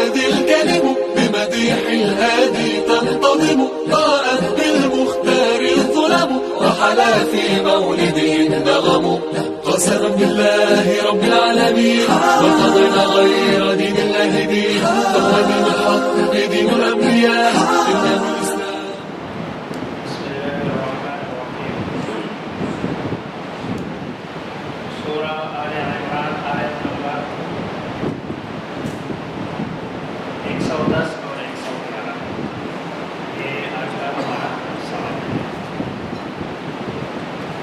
تنادي الكلم بمديح الهادي تنتظم، ضاءت بالمختار الظلم رحلا في مولده النغم. قسما بالله رب العالمين وقضينا غير دين الله دين، فهو دين الحق دين الأنبياء إنه الإسلام. بسم الله الرحمن الرحيم. سورہ آل عمران آیت نمبر 110 اور 111 یہ آج کا ہمارا سوال ہے.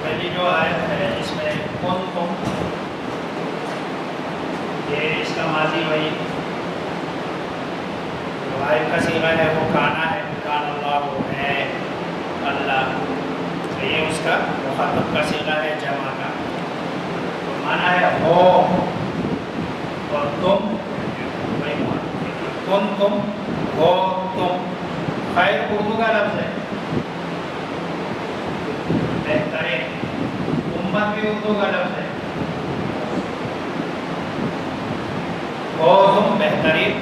پہلی جو آیت ہے اس میں کنتم، یہ اس کا ماضی وہی غائب کا صیغہ ہے وہ کانا ہے، کان اللہ ہے اللہ، تو یہ اس کا مخاطب کا صیغہ ہے جمع کا، تو مانا ہے ہو اور تم، وہی تم ہو تم. خیر اردو کا لفظ ہے، بہترین. امت بھی اردو کا لفظ ہے، ہو تم بہترین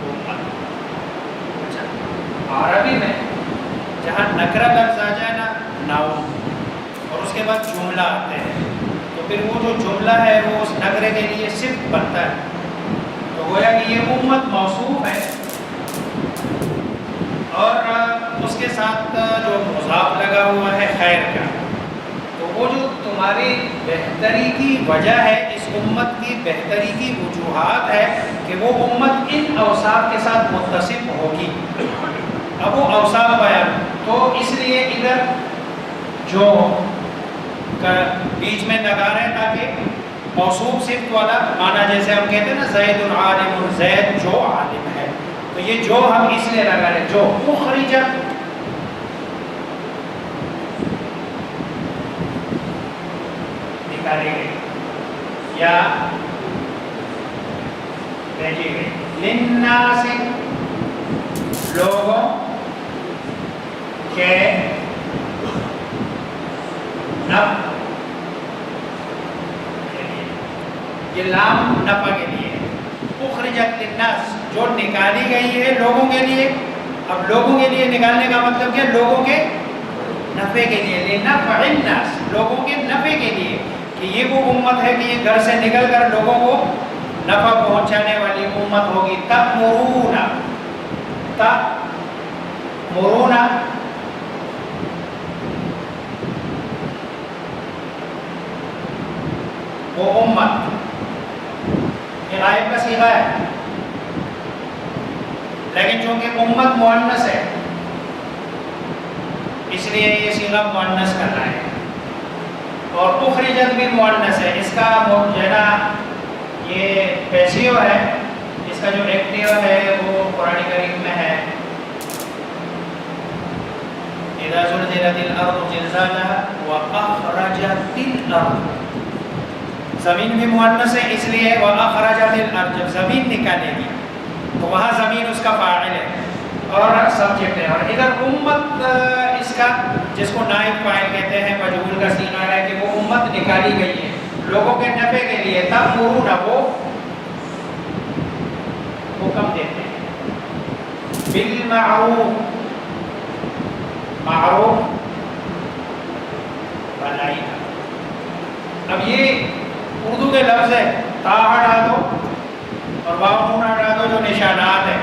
امت. اچھا، عربی میں جہاں نکرہ لفظ آ جائے نا، ناؤن، اور اس کے بعد جملہ آتے ہیں، تو پھر وہ جو جملہ ہے وہ اس نکرے کے لیے صفت بنتا ہے. تو گویا کہ یہ امت موصوف ہے، اور اس کے ساتھ جو مضاف لگا ہوا ہے خیر کا، تو وہ جو تمہاری بہتری کی وجہ ہے، اس امت کی بہتری کی وجوہات ہے کہ وہ امت ان اوصاف کے ساتھ متصف ہوگی. اب وہ اوصاف بیان، تو اس لیے ادھر جو بیچ میں لگا رہے تاکہ موصوف صفت والا معنی، جیسے ہم کہتے ہیں نا زید عالم، زید جو عالم ہے، تو یہ جو ہم اس لیے لگا رہے جو اخرجت، نکالی گئی یا بھیجی گئی، للناس لوگوں کے، نفع کے لیے، یہ لام نفع کے لیے. اخرجت للناس جو نکالی گئی ہے لوگوں کے لیے. اب لوگوں کے لیے نکالنے کا مطلب کیا؟ لوگوں کے نفع کے لیے، لنفع الناس، لوگوں کے نفع کے لیے، کہ یہ وہ امت ہے کہ یہ گھر سے نکل کر لوگوں کو نفع پہنچانے والی امت ہوگی. تأمرون، تأمرون وہ امت، یہ غائب کا صیغہ ہے، لیکن چونکہ امت مؤنث ہے اس لیے یہ صیغہ مؤنث کرنا ہے. اور اخرجت بھی مؤنث ہے، اس کا جو ہے نا یہ پیسیو ہے، اس کا جو ایکٹیو ہے وہ قرآن کریم میں ہے اذا زلزلت الارض زلزالها واخرجت الارض. زمین بھی مؤنث ہے اس لیے واخرجت الارض، جب زمین نکالے گی تو وہاں زمین اس کا فاعل ہے اور سبجیکٹ ہے. اور ادھر امت اس کا، جس کو نائب فاعل کہتے ہیں، مجہول کا صیغہ ہے کہ وہ امت نکالی گئی ہے لوگوں کے نفع کے لیے. تأمرون وہ حکم دیتے ہیں، بالمعروف، معروف بھلائی کا. اب یہ اردو کے لفظ ہے، تا ہٹا دو اور واو نون ہٹا دو جو نشانات ہیں.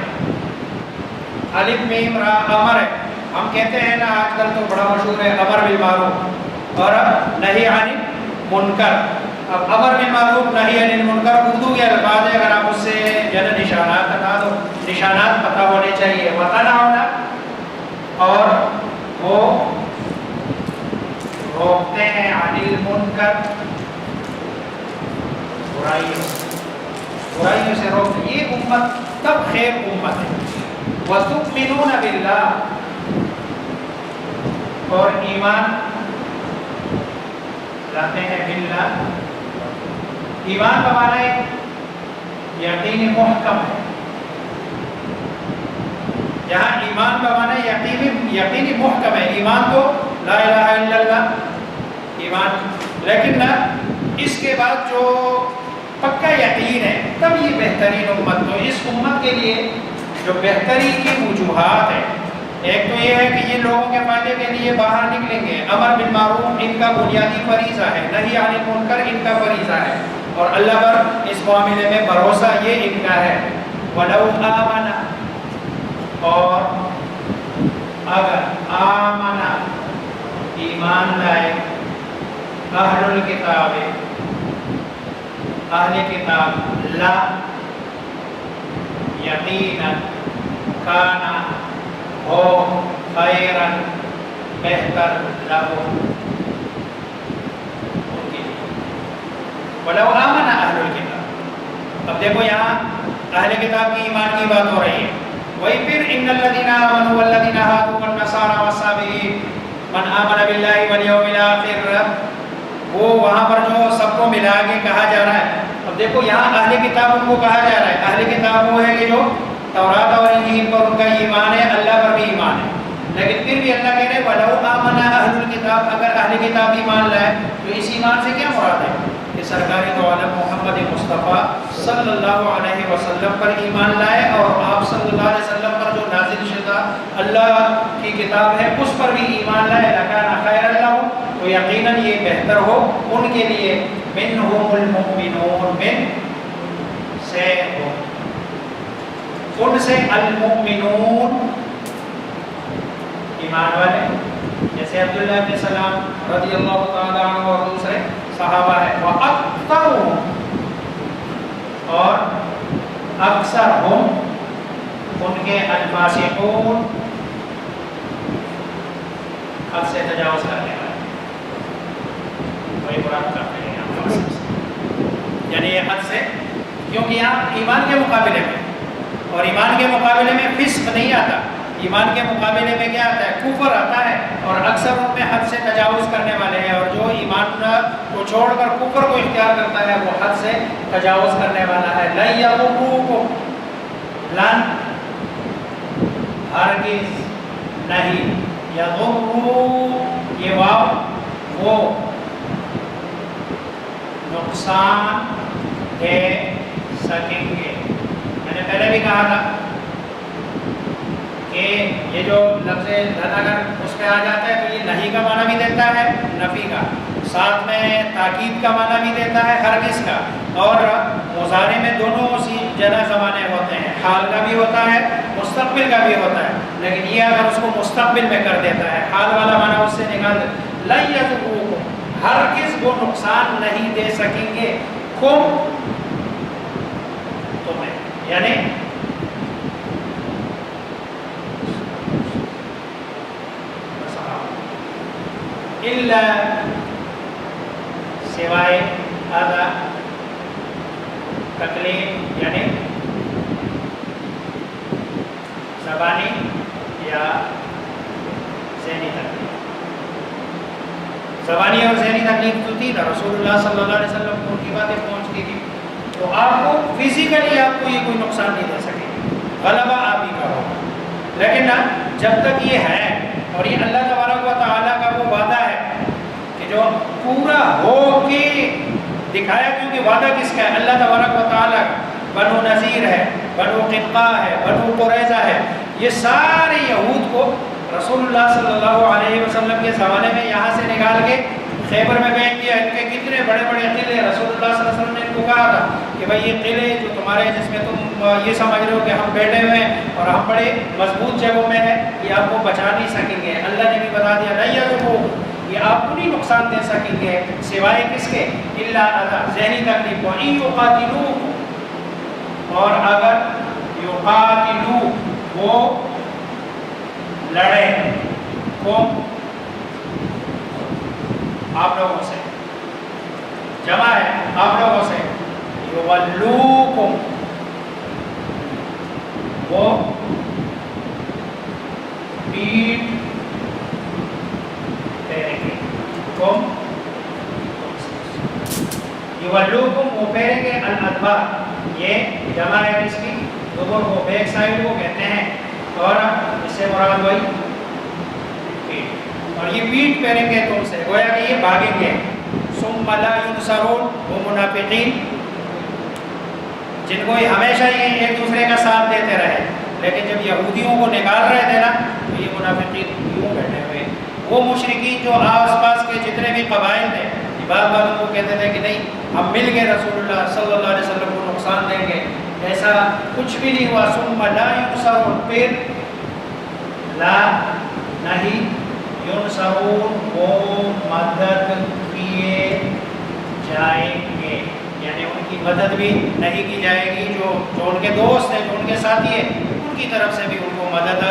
الف میم را امر ہے، ہم کہتے ہیں نا آج کل تو بڑا مشہور ہے امر بالمعروف اور نہی عن المنکر. اب امر بالمعروف نہی عن المنکر اردو کے الفاظ ہے، اگر آپ اس سے جن نشانات بتا دو، نشانات پتہ ہونے چاہیے. وتنہون، اور وہ روکتے ہیں، عن المنکر برائیوں سے روکتے. یہ امت تب خیر امت ہے. وتؤمنون باللہ، اور ایمان لاتے ہیں باللہ. ایمان کا معنی یقین محکم ہے. یہاں ایمان کا معنی یقین محکم ہے. ایمان تو لا الہ الا اللہ ایمان، لیکن اس کے بعد جو پکا یقین ہے، تب یہ بہترین امت. تو اس امت کے لیے جو بہتری کی وجوہات ہیں، ایک تو یہ ہے کہ یہ لوگوں کے فائدے کے لیے باہر نکلیں گے. امر بالمعروف ان کا بنیادی فریضہ ہے، نہی عن المنکر ان کا فریضہ ہے، اور اللہ پر اس معاملے میں بھروسہ یہ ان کا ہے. وَلَوْ آمَنَ، اور اگر آمنہ ایمان لائے، اہل الکتاب اہل کتاب، لا یقیناً، کانا ہو، خیراً بہتر، لہو ان کے لیے. وَلَوْ آمَنَ اہل الکتاب. اب دیکھو یہاں اہل کتاب کی ایمان کی بات ہو رہی ہے. وہی پھر ان الذین آمنوا والذین ہادوا والنصارى والصابئین من آمن باللہ والیوم الآخر، وہ وہاں پر جو سب کو ملا کے کہا جا رہا ہے. اب دیکھو یہاں اہل کتاب ان کو کہا جا رہا ہے. اہل کتاب وہ ہے کہ جو تورات اور انجیل پر ان کا ایمان ہے، اللہ پر بھی ایمان ہے. لیکن پھر بھی اللہ کہہ رہے وَلَوْ آمَنَ أَهْلُ الْكِتَابِ، اگر اہل کتاب ایمان لائے تو اس ایمان سے کیا مراد ہے کہ سرکار دو عالم محمد مصطفیٰ صلی اللہ علیہ وسلم پر ایمان لائے، اور آپ صلی اللہ علیہ وسلم پر جو نازل شدہ اللہ کی کتاب ہے اس پر بھی ایمان لائے. لَكَانَ خَيْرًا لَهُمْ، تو یقیناً یہ بہتر ہو ان کے لیے. مِنْهُمُ الْمُؤْمِنُونَ، من سے ہو، ان سے المؤمنون ایمان والے، جیسے عبداللہ بن سلام رضی اللہ تعالیٰ عنہ اور دوسرے صحابہ ہے. وَأَكْثَرُهُمْ، اور اکثر ہم ان کے الفاسقون، حد سے تجاوز کرنے والے، وہی مراد کرتے ہیں یعنی یہ حد سے، کیونکہ یہاں ایمان کے مقابلے میں، اور ایمان کے مقابلے میں فسق نہیں آتا، ایمان کے مقابلے میں کیا آتا ہے؟ کفر آتا ہے. اور اکثر ان میں حد سے تجاوز کرنے والے ہیں، اور جو ایمان کو چھوڑ کر کفر کو اختیار کرتا ہے وہ حد سے تجاوز کرنے والا ہے. لَن يَضُرُّوكُمْ، لن ہرگز نہیں، یضروا یہ واو وہ نقصان دے سکیں گے. میں نے پہلے بھی کہا تھا کہ یہ جو لفظ لن اگر اس پہ آ جاتا ہے تو یہ نہیں کا معنی بھی دیتا ہے، نفی کا، ساتھ میں تاکید کا معنی بھی دیتا ہے، ہرگز کا، اور مضارع میں دونوں اسی جنح زمانے ہوتے ہیں، حال کا بھی ہوتا ہے، مستقبل کا بھی ہوتا ہے. لیکن یہ اگر اس کو مستقبل میں کر دیتا ہے، حال والا معنی اس سے نکال دیتا ہے. لن یضروکم، ہرگز وہ نقصان نہیں دے سکیں گے، کم تمہیں، یعنی الا سوائے آدھا تکلیف، یعنی زبانی یا ذہنی تکلیف. زبانی اور ذہنی تکلیف تو تھی نا، رسول اللہ صلی اللہ علیہ وسلم کو ان کی باتیں پہنچتی تھی، تو آپ کو فزیکلی آپ کو یہ کوئی نقصان نہیں دے سکے، غلبہ آپ ہی کا ہوگا. لیکن نا جب تک یہ ہے، اور یہ اللہ تبارک و تعالیٰ کا وہ وعدہ ہے کہ جو پورا ہو کے دکھایا، کیونکہ وعدہ کس کا ہے؟ اللہ تبارک و تعالیٰ کا. بنو نذیر ہے، بنو قنقاع ہے، بنو قریظہ ہے، یہ سارے یہود کو رسول اللہ صلی اللہ علیہ وسلم کے زمانے میں یہاں سے نکال کے خیبر میں بیچ دیا. ان کے کتنے بڑے بڑے قلعے، رسول اللہ صلی اللہ علیہ وسلم نے ان کو کہا تھا کہ بھائی یہ قلعے جو تمہارے، جس میں تم یہ سمجھ رہے ہو کہ ہم بیٹھے ہوئے ہیں اور ہم بڑے مضبوط جگہوں میں ہیں، یہ آپ کو بچا نہیں سکیں گے. اللہ نے بھی بتا دیا نہیں یہ آپ کو نہیں نقصان دے سکیں گے سوائے کس کے؟ الا اذى، ذہنی تکلیف. وَإِن يُقَاتِلُوكُمْ، اور اگر یقاتلو وہ لڑے، کم آپ لوگوں سے، جمع ہے آپ لوگوں سے، یولوکم وہ پیٹ پھیریں گے، کم یولوکم وہ پھیریں گے، الادبار یہ جمع ہے اس کی، دبر کو بیک سائڈ کو کہتے ہیں، اور اس سے مراد وہی پیٹ، اور یہ پیٹ پھیریں گے تم سے، گویا کہ یہ بھاگیں گے. ثم لا ينصرون، وہ منافقین جن کو یہ ہمیشہ یہ ایک دوسرے کا ساتھ دیتے رہے، لیکن جب یہودیوں کو نکال رہے تھے نا تو یہ منافقین یوں بیٹھے ہوئے، وہ مشرکین جو آس پاس کے جتنے بھی قبائل تھے بعض ان کو کہتے تھے کہ نہیں ہم مل کے رسول اللہ صلی اللہ علیہ وسلم کو نقصان دیں گے، ایسا کچھ بھی نہیں ہوا۔ ثم لا ینصرون، پھر لا نہیں ینصرون، وہ مدد کیے جائیں گے، یعنی ان کی مدد بھی نہیں کی جائے گی، جو ان کے دوست ہیں، جو ان کے ساتھی ہیں، ان کی طرف سے بھی ان کو مدد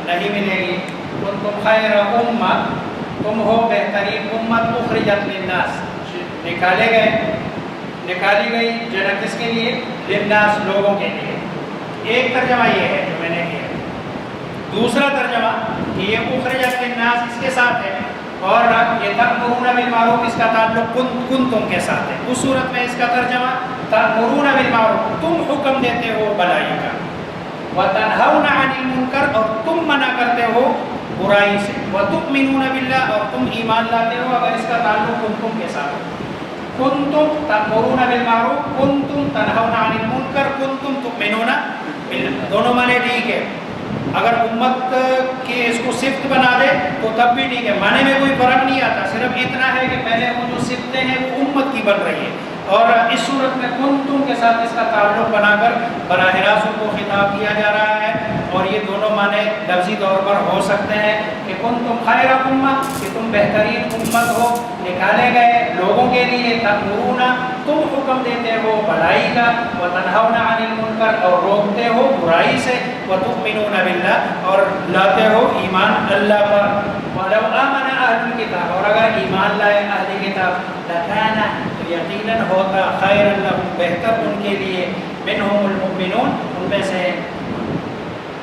نہیں ملے گی۔ کنتم خیر امہ، تم ہو بہترین امت، اخرجت للناس، نکالی گئی جنت کس کے لیے؟ للناس، لوگوں کے لیے۔ ایک ترجمہ یہ ہے جو میں نے کیا۔ دوسرا ترجمہ کہ یہ اخرجت للناس اس کے ساتھ ہے، اور یہ تأمرون بالمعروف اس کا تعلق کنتم کے ساتھ ہے۔ اس صورت میں اس کا ترجمہ تأمرون بالمعروف، تم حکم دیتے ہو بھلائی کا، وتنہون عن المنکر، اور تم منع کرتے ہو برائی سے، وتؤمنون باللہ، اور تم ایمان لاتے ہو اگر اس کا تعلق کنتم کے ساتھ ہو۔ کنتم تأمرون بالمعروف، کنتم تنہون عن المنکر، کنتم تؤمنون باللہ، دونوں معنی ٹھیک ہے۔ اگر امت کے اس کو صفت بنا دے تو تب بھی ٹھیک ہے، معنی میں کوئی فرق نہیں آتا، صرف اتنا ہے کہ پہلے وہ جو صفتیں ہیں وہ امت کی بن رہی ہے، اور اس صورت میں کنتم کے ساتھ اس کا تعلق بنا کر براہ راست ان کو خطاب کیا جا رہا ہے، اور یہ دونوں معنی لفظی طور پر ہو سکتے ہیں کہ کنتم خیر امہ، کہ تم بہترین امت ہو، نکالے گئے لوگوں کے لیے، تأمرون، تم حکم دیتے ہو بھلائی کا، وتنہون عن المنکر، اور روکتے ہو برائی سے، وتؤمنون باللہ، اور لاتے ہو ایمان اللہ پر۔ وَلَوْ آمَنَ أَهْلُ الْكِتَابِ، اور اگر ایمان لائے اہل کتاب، لَكَانَ، تو یقیناً ہوتا، خیر لہم، بہتر ان کے لیے، منہم المؤمنون، ان میں سے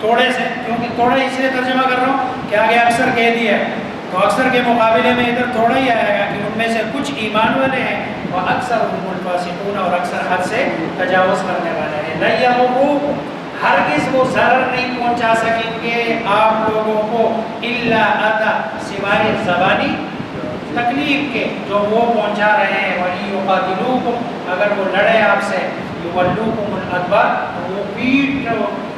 تھوڑے سے، کیونکہ تھوڑا اس لیے ترجمہ کر رہا ہوں کہ آگے اکثر کہہ دیا ہے تو اکثر کے مقابلے میں ادھر تھوڑا ہی آئے گا کہ ان میں سے کچھ ایمان والے ہیں، اور اکثر الفاسقون، اور اکثر حد سے تجاوز کرنے والے ہیں۔ لَن يَضُرُّوكُمْ، ہرگز وہ ضرر نہیں پہنچا سکیں گے آپ لوگوں کو، الا اذى، سوائے زبانی تکلیف کے جو وہ پہنچا رہے ہیں، وَإِن يُقَاتِلُوكُمْ، اگر وہ لڑے آپ سے، يُوَلُّوكُمُ الْأَدْبَارَ، وہ پیٹ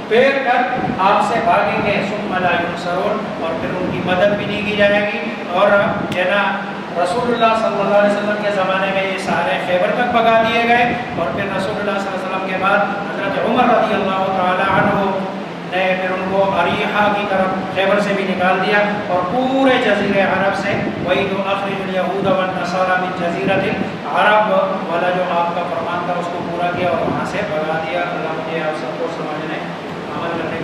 پھیر کر آپ سے بھاگیں گے، ثُمَّ لَا يُنصَرُونَ، اور پھر ان کی مدد بھی نہیں کی جائے گی۔ اور رسول اللہ صلی اللہ علیہ وسلم کے زمانے میں یہ سارے خیبر تک بھگا دیے گئے، اور پھر رسول اللہ صلی اللہ علیہ وسلم کے بعد حضرت عمر رضی اللہ تعالی عنہ نے پھر ان کو اریحہ کی طرف خیبر سے بھی نکال دیا، اور پورے جزیرہ عرب سے، وہی جو اخرج الیہود والنصارى من جزیرۃ العرب والا جو آپ کا فرمان تھا اس کو پورا کیا اور وہاں سے بھگا دیا۔ اللہ مجھے آپ سب کو سمجھنے عمل کرنے